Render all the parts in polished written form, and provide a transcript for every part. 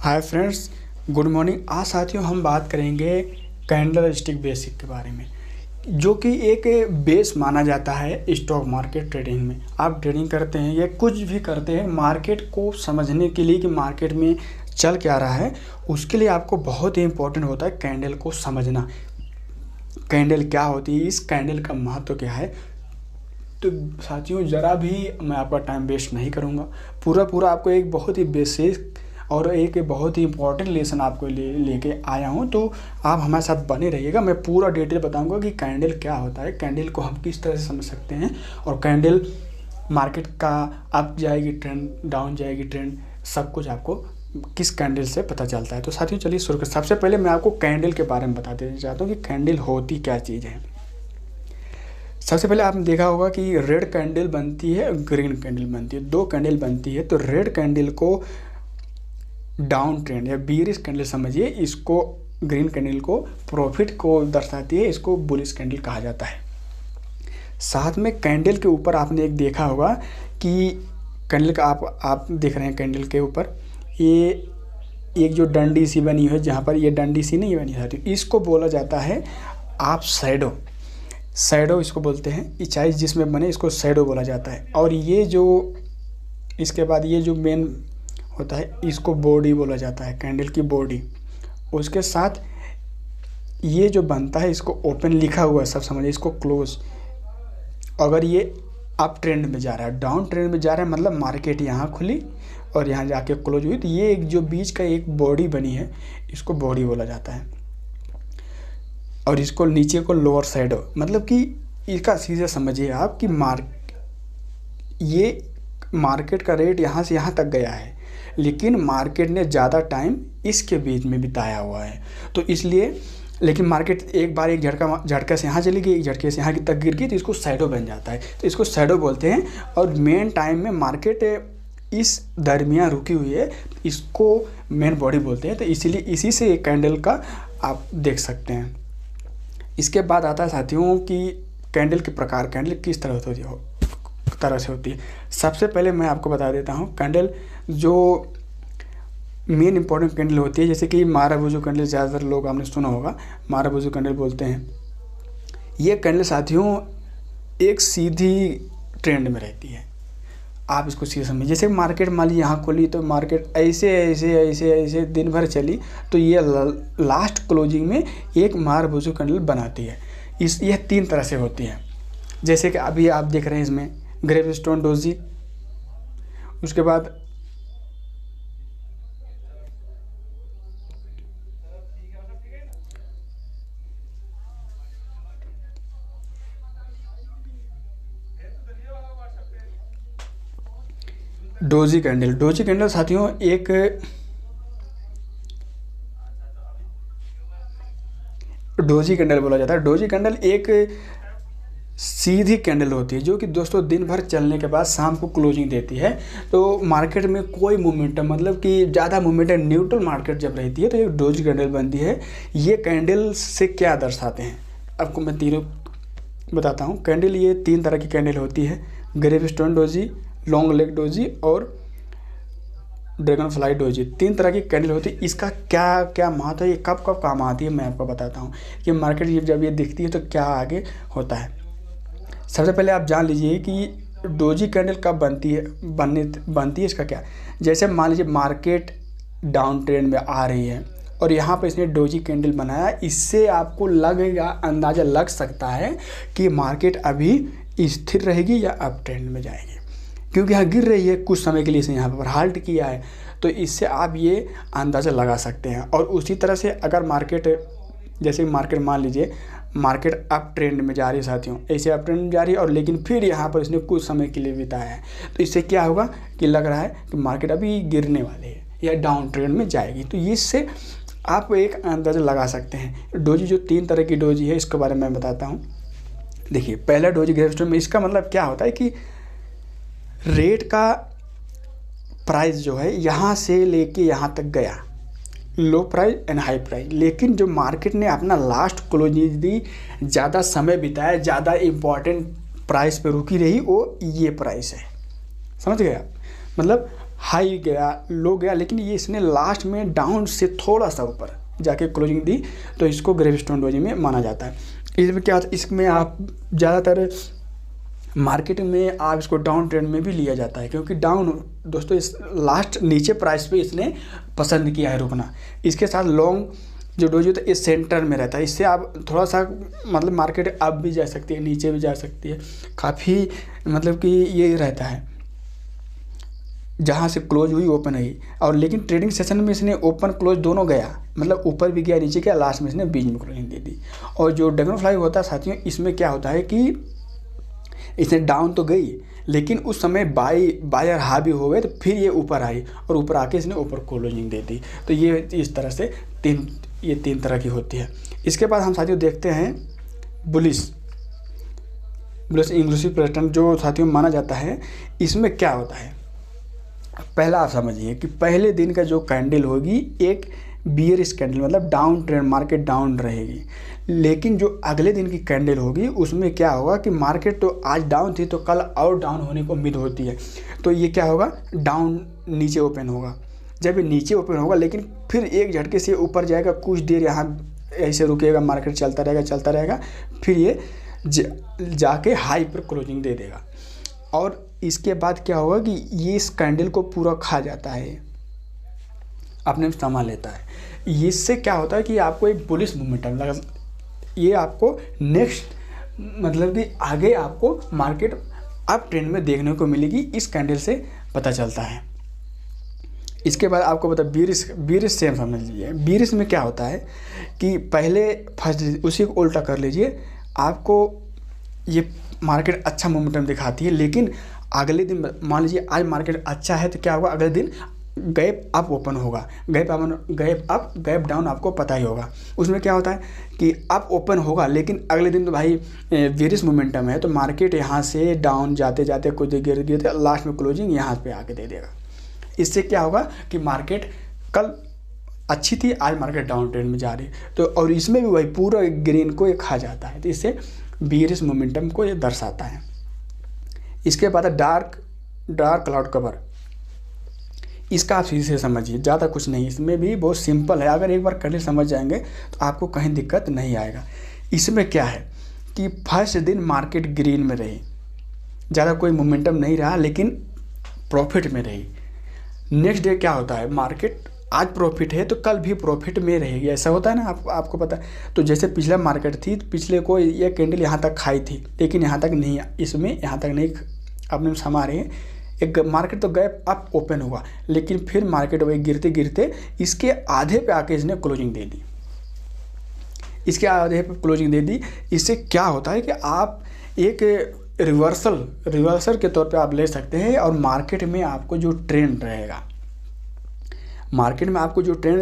Hi friends, good morning. आज साथियों हम बात करेंगे कैंडल स्टिक बेसिक के बारे में, जो कि एक बेस माना जाता है स्टॉक मार्केट ट्रेडिंग में। आप ट्रेडिंग करते हैं या कुछ भी करते हैं, मार्केट को समझने के लिए कि मार्केट में चल क्या रहा है, उसके लिए आपको बहुत ही इम्पोर्टेंट होता है कैंडल को समझना। कैंडल क्या होती है, इस कैंडल का महत्व क्या है। तो साथियों ज़रा भी मैं आपका टाइम वेस्ट नहीं करूँगा, पूरा आपको एक बहुत ही बेसिक और एक बहुत ही इम्पॉर्टेंट लेसन आपको लेके आया हूँ। तो आप हमारे साथ बने रहिएगा। मैं पूरा डिटेल बताऊंगा कि कैंडल क्या होता है, कैंडल को हम किस तरह से समझ सकते हैं, और कैंडल मार्केट का अप जाएगी ट्रेंड, डाउन जाएगी ट्रेंड, सब कुछ आपको किस कैंडल से पता चलता है। तो साथियों चलिए शुरू कर। सबसे पहले मैं आपको कैंडल के बारे में बता देना चाहता हूँ कि कैंडल होती क्या चीज़ है। सबसे पहले आपने देखा होगा कि रेड कैंडल बनती है, ग्रीन कैंडल बनती है, दो कैंडल बनती है। तो रेड कैंडल को डाउन ट्रेंड या बीरिश कैंडल समझिए, इसको ग्रीन कैंडल को प्रॉफिट को दर्शाती है, इसको बुलिश कैंडल कहा जाता है। साथ में कैंडल के ऊपर आपने एक देखा होगा कि कैंडल का आप देख रहे हैं कैंडल के ऊपर ये एक जो डंडी सी बनी हुई है, जहाँ पर ये डंडी सी नहीं बनी रहती, इसको बोला जाता है आप शैडो इसको बोलते हैं। इचाई जिसमें बने इसको शैडो बोला जाता है। और ये जो इसके बाद ये जो मेन होता है इसको बॉडी बोला जाता है, कैंडल की बॉडी। उसके साथ ये जो बनता है इसको ओपन लिखा हुआ है, सब समझिए, इसको क्लोज। अगर ये अप ट्रेंड में जा रहा है, डाउन ट्रेंड में जा रहा है, मतलब मार्केट यहाँ खुली और यहाँ जाके क्लोज हुई, तो ये एक जो बीच का एक बॉडी बनी है इसको बॉडी बोला जाता है। और इसको नीचे को लोअर शैडो, मतलब कि इसका सीधे समझिए आप कि ये मार्केट का रेट यहाँ से यहाँ तक गया है, लेकिन मार्केट ने ज़्यादा टाइम इसके बीच में बिताया हुआ है। तो इसलिए लेकिन मार्केट एक बार एक झटका से यहाँ चली गई, एक झटके से यहाँ तक गिर गई, तो इसको शैडो बन जाता है, तो इसको शैडो बोलते हैं। और मेन टाइम में मार्केट इस दरमियान रुकी हुई है, इसको मेन बॉडी बोलते हैं। तो इसीलिए इसी से एक कैंडल का आप देख सकते हैं। इसके बाद आता है साथियों कि कैंडल के प्रकार, कैंडल किस तरह से होती है। सबसे पहले मैं आपको बता देता हूँ कैंडल जो मेन इंपॉर्टेंट कैंडल होती है, जैसे कि माराबूजू कैंडल, ज़्यादातर लोग आपने सुना होगा, माराबूजू कैंडल बोलते हैं। ये कैंडल साथियों एक सीधी ट्रेंड में रहती है। आप इसको सीधे समझिए, जैसे मार्केट मान लीजिए यहाँ खोली तो मार्केट ऐसे दिन भर चली, तो ये लास्ट क्लोजिंग में एक माराबूजू कैंडल बनाती है। यह तीन तरह से होती है, जैसे कि अभी आप देख रहे हैं इसमें ग्रेवस्टोन डोजी, उसके बाद डोजी कैंडल साथियों एक डोजी कैंडल बोला जाता है। डोजी कैंडल एक सीधी कैंडल होती है, जो कि दोस्तों दिन भर चलने के बाद शाम को क्लोजिंग देती है। तो मार्केट में कोई मोमेंटम, मतलब कि ज़्यादा मोमेंटम, न्यूट्रल मार्केट जब रहती है तो एक डोजी कैंडल बनती है। ये कैंडल से क्या दर्शाते हैं आपको मैं तीनों बताता हूँ। कैंडल ये तीन तरह की कैंडल होती है, gravestone doji, long leg doji और ड्रैगन फ्लाई डोजी। तीन तरह की कैंडल होती है। इसका क्या क्या महत्व है, ये कब कब काम आती है, मैं आपको बताता हूँ कि मार्केट जब ये दिखती है तो क्या आगे होता है। सबसे पहले आप जान लीजिए कि डोजी कैंडल कब बनती है इसका क्या। जैसे मान लीजिए मार्केट डाउन ट्रेंड में आ रही है और यहाँ पर इसने डोजी कैंडल बनाया, इससे आपको लगेगा, अंदाज़ा लग सकता है कि मार्केट अभी स्थिर रहेगी या अप ट्रेंड में जाएगी, क्योंकि यहाँ गिर रही है कुछ समय के लिए, इसने यहाँ पर हाल्ट किया है। तो इससे आप ये अंदाज़ा लगा सकते हैं। और उसी तरह से अगर मार्केट, जैसे मार्केट मान लीजिए मार्केट अप ट्रेंड में जा रही है साथियों, ऐसे अप ट्रेंड में जा रही है और लेकिन फिर यहाँ पर इसने कुछ समय के लिए बिताया है, तो इससे क्या होगा कि लग रहा है कि मार्केट अभी गिरने वाली है या डाउन ट्रेंड में जाएगी। तो इससे आप एक अंदाज़ा लगा सकते हैं। डोजी जो तीन तरह की डोजी है इसके बारे में मैं बताता हूँ। देखिए पहला डोजी ग्रेवस्टोन में, इसका मतलब क्या होता है कि रेट का प्राइस जो है यहाँ से लेके यहाँ तक गया, लो प्राइस एंड हाई प्राइस, लेकिन जो मार्केट ने अपना लास्ट क्लोजिंग दी, ज़्यादा समय बिताया, ज़्यादा इम्पॉर्टेंट प्राइस पे रुकी रही, वो ये प्राइस है। समझ गए आप, मतलब हाई गया, लो गया, लेकिन ये इसने लास्ट में डाउन से थोड़ा सा ऊपर जाके क्लोजिंग दी, तो इसको ग्रेविस्टोन डोजी में माना जाता है। इसमें क्या, इसमें आप ज़्यादातर मार्केट में आप इसको डाउन ट्रेंड में भी लिया जाता है, क्योंकि डाउन दोस्तों इस लास्ट नीचे प्राइस पे इसने पसंद किया है रुकना। इसके साथ लॉन्ग जो डोजी होता है इस सेंटर में रहता है, इससे आप थोड़ा सा मतलब मार्केट अप भी जा सकती है, नीचे भी जा सकती है, काफ़ी मतलब कि ये रहता है जहाँ से क्लोज हुई ओपन हुई। और लेकिन ट्रेडिंग सेशन में इसने ओपन क्लोज दोनों गया, मतलब ऊपर भी गया नीचे गया, लास्ट में इसने बीच में क्लोजिंग दे दी। और जो ड्रैगनफ्लाई होता है साथियों, इसमें क्या होता है कि इसने डाउन तो गई, लेकिन उस समय बायर हावी हो गए, तो फिर ये ऊपर आई और ऊपर आके इसने ऊपर क्लोजिंग दे दी। तो ये इस तरह से तीन तरह की होती है। इसके बाद हम साथियों देखते हैं बुलिश इंक्लूसिव पैटर्न जो साथियों माना जाता है। इसमें क्या होता है, पहला आप समझिए कि पहले दिन का जो कैंडल होगी एक बियरिश कैंडल, मतलब डाउन ट्रेंड, मार्केट डाउन रहेगी। लेकिन जो अगले दिन की कैंडल होगी उसमें क्या होगा कि मार्केट तो आज डाउन थी, तो कल और डाउन होने को उम्मीद होती है। तो ये क्या होगा, डाउन नीचे ओपन होगा। जब ये नीचे ओपन होगा लेकिन फिर एक झटके से ऊपर जाएगा, कुछ देर यहाँ ऐसे रुकेगा, मार्केट चलता रहेगा, फिर ये जाके हाई पर क्लोजिंग दे देगा। और इसके बाद क्या होगा कि ये इस कैंडल को पूरा खा जाता है, अपने में समा लेता है। इससे क्या होता है कि आपको एक बुलिश मोमेंटम लगा, ये आपको नेक्स्ट मतलब कि आगे आपको मार्केट अप ट्रेंड में देखने को मिलेगी, इस कैंडल से पता चलता है। इसके बाद आपको बता बीरिश सेम समझ लीजिए। बीरिश में क्या होता है कि पहले फर्स्ट उसी को उल्टा कर लीजिए, आपको ये मार्केट अच्छा मोमेंटम दिखाती है, लेकिन अगले दिन मान लीजिए आज मार्केट अच्छा है, तो क्या होगा, अगले दिन गैप अप ओपन होगा, गैप अप गैप डाउन आपको पता ही होगा। उसमें क्या होता है कि अप ओपन होगा, लेकिन अगले दिन तो भाई बेरिश मोमेंटम है, तो मार्केट यहाँ से डाउन जाते जाते कुछ गिरते लास्ट में क्लोजिंग यहाँ पे आके दे देगा। इससे क्या होगा कि मार्केट कल अच्छी थी, आज मार्केट डाउन ट्रेंड में जा रही है, तो और इसमें भी वही पूरा ग्रीन को ये खा जाता है। तो इससे बेरिश मोमेंटम को ये दर्शाता है। इसके बाद डार्क क्लाउड कवर, इसका आप सीधे से समझिए, ज़्यादा कुछ नहीं, इसमें भी बहुत सिंपल है। अगर एक बार कैंडल समझ जाएंगे तो आपको कहीं दिक्कत नहीं आएगा। इसमें क्या है कि फर्स्ट दिन मार्केट ग्रीन में रही, ज़्यादा कोई मोमेंटम नहीं रहा, लेकिन प्रॉफिट में रही। नेक्स्ट डे क्या होता है, मार्केट आज प्रॉफिट है तो कल भी प्रॉफिट में रहेगी, ऐसा होता है ना, आपको पता है। तो जैसे पिछला मार्केट थी, पिछले को ये कैंडल यहाँ तक खाई थी, लेकिन यहाँ तक नहीं, इसमें यहाँ तक नहीं अपने समा रही है। एक मार्केट तो गैप अप ओपन हुआ, लेकिन फिर मार्केट वही गिरते गिरते इसके आधे पे आके इसने क्लोजिंग दे दी, इसके आधे पे क्लोजिंग दे दी। इससे क्या होता है कि आप एक रिवर्सल के तौर पे आप ले सकते हैं, और मार्केट में आपको जो ट्रेंड रहेगा, मार्केट में आपको जो ट्रेंड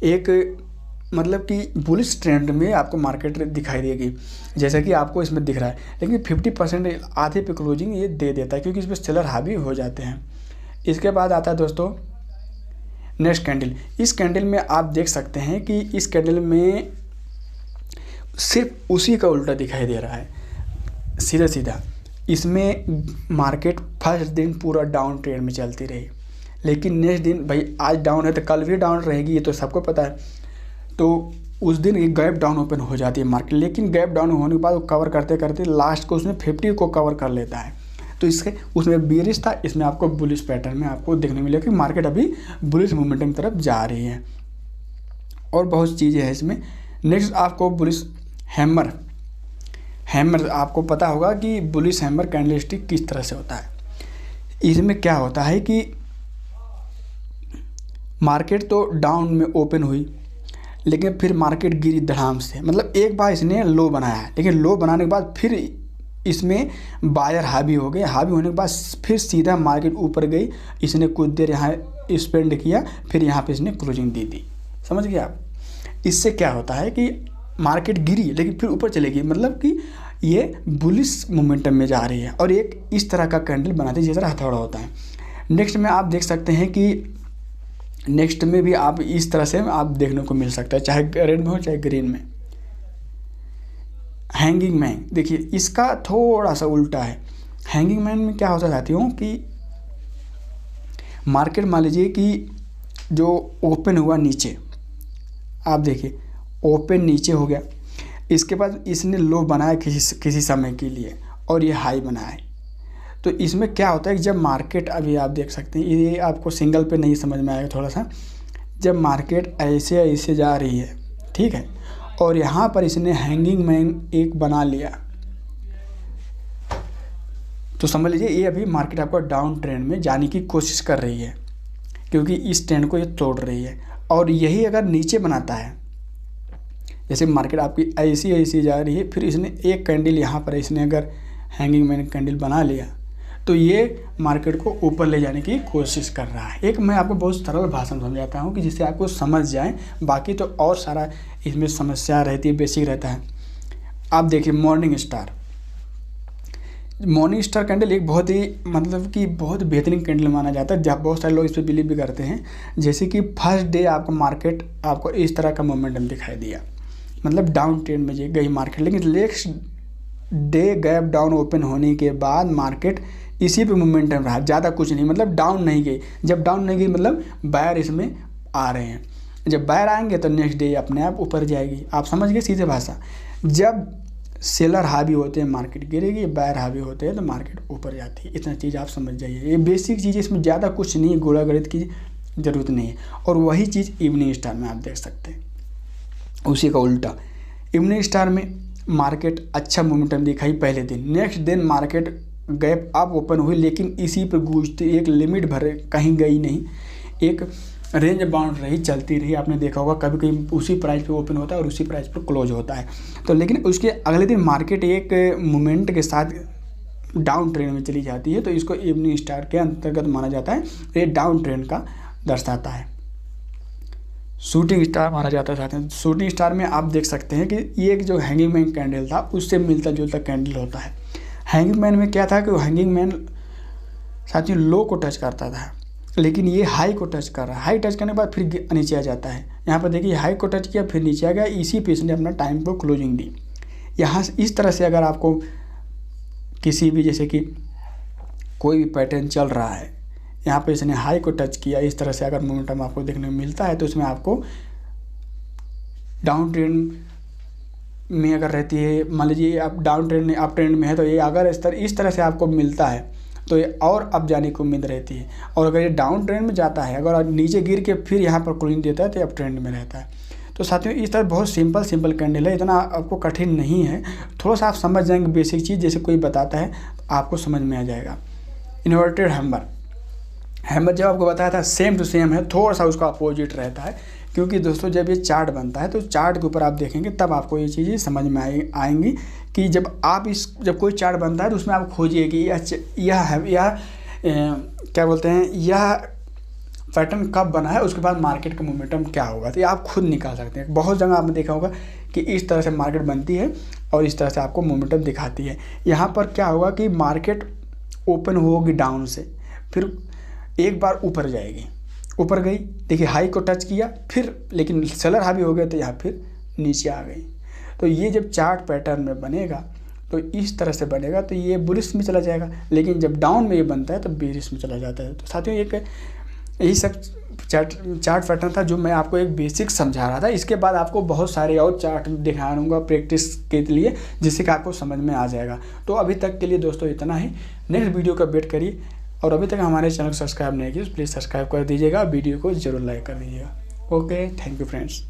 एक मतलब कि बुलिश ट्रेंड में आपको मार्केट दिखाई देगी, जैसा कि आपको इसमें दिख रहा है। लेकिन 50% आधे पे क्लोजिंग ये दे देता है, क्योंकि इसमें सेलर हावी हो जाते हैं। इसके बाद आता है दोस्तों नेक्स्ट कैंडल। इस कैंडल में आप देख सकते हैं कि इस कैंडल में सिर्फ उसी का उल्टा दिखाई दे रहा है, सीधा सीधा। इसमें मार्केट फर्स्ट दिन पूरा डाउन ट्रेंड में चलती रही, लेकिन नेक्स्ट दिन भाई आज डाउन है तो कल भी डाउन रहेगी, ये तो सबको पता है। तो उस दिन एक गैप डाउन ओपन हो जाती है मार्केट, लेकिन गैप डाउन होने के बाद वो कवर करते करते लास्ट को उसमें 50 को कवर कर लेता है। तो इसके उसमें बेरिश था, इसमें आपको बुलिश पैटर्न में आपको देखने मिलेगा कि मार्केट अभी बुलिश मोमेंटम की तरफ जा रही है। और बहुत चीज़ें हैं इसमें। नेक्स्ट आपको बुलिश हैमर आपको पता होगा कि बुलिश हैमर कैंडलस्टिक किस तरह से होता है। इसमें क्या होता है कि मार्केट तो डाउन में ओपन हुई, लेकिन फिर मार्केट गिरी धड़ाम से, मतलब एक बार इसने लो बनाया है, लेकिन लो बनाने के बाद फिर इसमें बायर हावी हो गए, हावी होने के बाद फिर सीधा मार्केट ऊपर गई, इसने कुछ देर यहाँ स्पेंड किया, फिर यहाँ पे इसने क्लोजिंग दे दी। समझ गए आप। इससे क्या होता है कि मार्केट गिरी लेकिन फिर ऊपर चलेगी, मतलब कि ये बुलिश मोमेंटम में जा रही है, और एक इस तरह का कैंडल बनाते हैं जैसा हथौड़ा होता है। नेक्स्ट में आप देख सकते हैं कि नेक्स्ट में भी आप इस तरह से आप देखने को मिल सकता है, चाहे रेड में हो चाहे ग्रीन में। हैंगिंग मैन, देखिए इसका थोड़ा सा उल्टा है। हैंगिंग मैन में क्या होता है साथियों कि मार्केट मान लीजिए कि जो ओपन हुआ नीचे, आप देखिए ओपन नीचे हो गया, इसके बाद इसने लो बनाया किसी समय के लिए और ये हाई बनाया है। तो इसमें क्या होता है कि जब मार्केट, अभी आप देख सकते हैं, ये आपको सिंगल पे नहीं समझ में आएगा थोड़ा सा, जब मार्केट ऐसे ऐसे जा रही है, ठीक है, और यहाँ पर इसने हैंगिंग मैन एक बना लिया, तो समझ लीजिए ये अभी मार्केट आपको डाउन ट्रेंड में जाने की कोशिश कर रही है, क्योंकि इस ट्रेंड को ये तोड़ रही है। और यही अगर नीचे बनाता है, जैसे मार्केट आपकी ऐसी ऐसी जा रही है, फिर इसने एक कैंडल यहाँ पर इसने अगर हैंगिंग मैन कैंडल बना लिया, तो ये मार्केट को ऊपर ले जाने की कोशिश कर रहा है। एक मैं आपको बहुत सरल भाषा में समझाता हूँ कि जिससे आपको समझ जाए, बाकी तो और सारा इसमें समस्या रहती है, बेसिक रहता है। आप देखिए मॉर्निंग स्टार कैंडल एक बहुत ही मतलब कि बहुत बेहतरीन कैंडल माना जाता है, जहाँ बहुत सारे लोग इस पर बिलीव भी करते हैं। जैसे कि फर्स्ट डे आपको मार्केट आपको इस तरह का मोमेंटम दिखाई दिया, मतलब डाउन ट्रेंड में गई मार्केट, लेकिन next day gap down open होने के बाद मार्केट इसी पे मोमेंटम रहा, ज़्यादा कुछ नहीं, मतलब डाउन नहीं गई। जब डाउन नहीं गई मतलब बायर इसमें आ रहे हैं, जब बायर आएंगे तो नेक्स्ट डे अपने आप ऊपर जाएगी। आप समझ गए सीधे भाषा। जब सेलर हावी होते हैं मार्केट गिरेगी, बायर हावी होते हैं तो मार्केट ऊपर जाती है। इतना चीज़ आप समझ जाइए, ये बेसिक चीज़, इसमें ज़्यादा कुछ नहीं, गुणा गणित की ज़रूरत नहीं है। और वही चीज़ इवनिंग स्टार में आप देख सकते हैं, उसी का उल्टा। इवनिंग स्टार में मार्केट अच्छा मोमेंटम दिखाई पहले दिन, नेक्स्ट दिन मार्केट गैप अप ओपन हुई, लेकिन इसी पर गूंजती, एक लिमिट भरे कहीं गई नहीं, एक रेंज बाउंड रही, चलती रही। आपने देखा होगा कभी कभी उसी प्राइस पे ओपन होता है और उसी प्राइस पर क्लोज होता है। तो लेकिन उसके अगले दिन मार्केट एक मोमेंट के साथ डाउन ट्रेंड में चली जाती है, तो इसको इवनिंग स्टार के अंतर्गत माना जाता है। ये डाउन ट्रेंड का दर्शाता है। शूटिंग स्टार माना जाता है साथ में। शूटिंग स्टार में आप देख सकते हैं कि ये जो हैंगिंग मैन कैंडल था उससे मिलता जुलता कैंडल होता है। हैंगिंग मैन में क्या था कि हैंगिंग मैन साथियों लो को टच करता था, लेकिन ये हाई को टच कर रहा है। हाई टच करने के बाद फिर नीचे आ जाता है। यहाँ पर देखिए हाई को टच किया, फिर नीचे आ गया, इसी पे इसने अपना टाइम पर क्लोजिंग दी। यहाँ से इस तरह से अगर आपको किसी भी, जैसे कि कोई भी पैटर्न चल रहा है, यहाँ पे इसने हाई को टच किया, इस तरह से अगर मोमेंटम आपको देखने को मिलता है, तो इसमें आपको डाउन ट्रेंड में अगर रहती है, मान लीजिए आप डाउन ट्रेंड अप ट्रेंड में है, तो ये अगर इस तरह से आपको मिलता है तो ये और अप जाने की उम्मीद रहती है। और अगर ये डाउन ट्रेंड में जाता है, अगर नीचे गिर के फिर यहाँ पर क्लोजिंग देता है, तो अप ट्रेंड में रहता है। तो साथियों इस तरह बहुत सिंपल कैंडल है, इतना आपको कठिन नहीं है। थोड़ा सा आप समझ जाएंगे बेसिक चीज़, जैसे कोई बताता है तो आपको समझ में आ जाएगा। इन्वर्टेड हैमर जब आपको बताया था सेम टू सेम है, थोड़ा सा उसका अपोजिट रहता है, क्योंकि दोस्तों जब ये चार्ट बनता है तो चार्ट के ऊपर आप देखेंगे तब आपको ये चीज़ें समझ में आएंगी कि जब कोई चार्ट बनता है तो उसमें आप खोजिए कि यह क्या बोलते हैं, यह पैटर्न कब बना है, उसके बाद मार्केट का मोमेंटम क्या होगा। तो ये आप खुद निकाल सकते हैं। बहुत जगह आपने देखा होगा कि इस तरह से मार्केट बनती है और इस तरह से आपको मोमेंटम दिखाती है। यहाँ पर क्या होगा कि मार्केट ओपन होगी डाउन से, फिर एक बार ऊपर जाएगी, ऊपर गई, देखिए हाई को टच किया, फिर लेकिन सेलर हावी हो गया तो यहाँ फिर नीचे आ गई। तो ये जब चार्ट पैटर्न में बनेगा तो इस तरह से बनेगा, तो ये बुलिश में चला जाएगा, लेकिन जब डाउन में ये बनता है तो बेरिश में चला जाता है। तो साथियों यही सब चार्ट पैटर्न था जो मैं आपको एक बेसिक समझा रहा था। इसके बाद आपको बहुत सारे और चार्ट दिखाऊंगा प्रैक्टिस के लिए, जिससे कि आपको समझ में आ जाएगा। तो अभी तक के लिए दोस्तों इतना ही, नेक्स्ट वीडियो का वेट करिए। और अभी तक हमारे चैनल को सब्सक्राइब नहीं किया तो प्लीज़ सब्सक्राइब कर दीजिएगा, वीडियो को जरूर लाइक कर दीजिएगा। Okay, thank you friends.